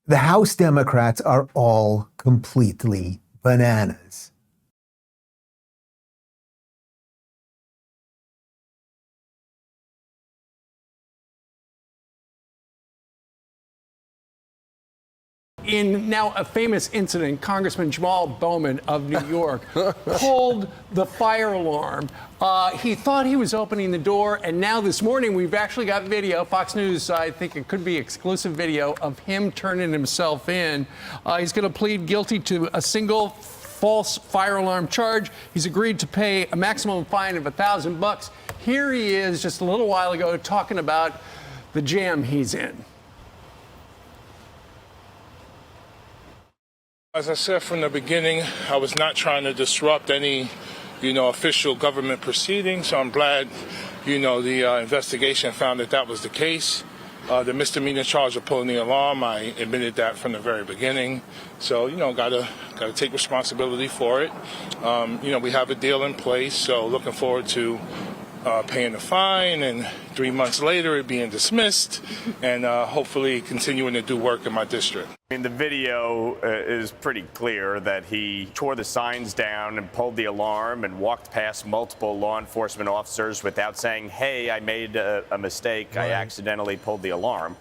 The House Democrats are all completely bananas. In now a famous incident, Congressman Jamaal Bowman of New York pulled the fire alarm. He thought he was opening the door, and now this morning we've actually got video. Fox News, I think it could be exclusive video of him turning himself in. He's going to plead guilty to a single false fire alarm charge. He's agreed to pay a maximum fine of $1,000. Here he is just a little while ago talking about the jam he's in. As I said from the beginning, I was not trying to disrupt any, official government proceedings. So I'm glad, the investigation found that was the case. The misdemeanor charge of pulling the alarm, I admitted that from the very beginning. So, gotta take responsibility for it. We have a deal in place, so looking forward to paying the fine and 3 months later it being dismissed and hopefully continuing to do work in my district. I mean, the video is pretty clear that he tore the signs down and pulled the alarm and walked past multiple law enforcement officers without saying, hey, I made a mistake. Right. I accidentally pulled the alarm.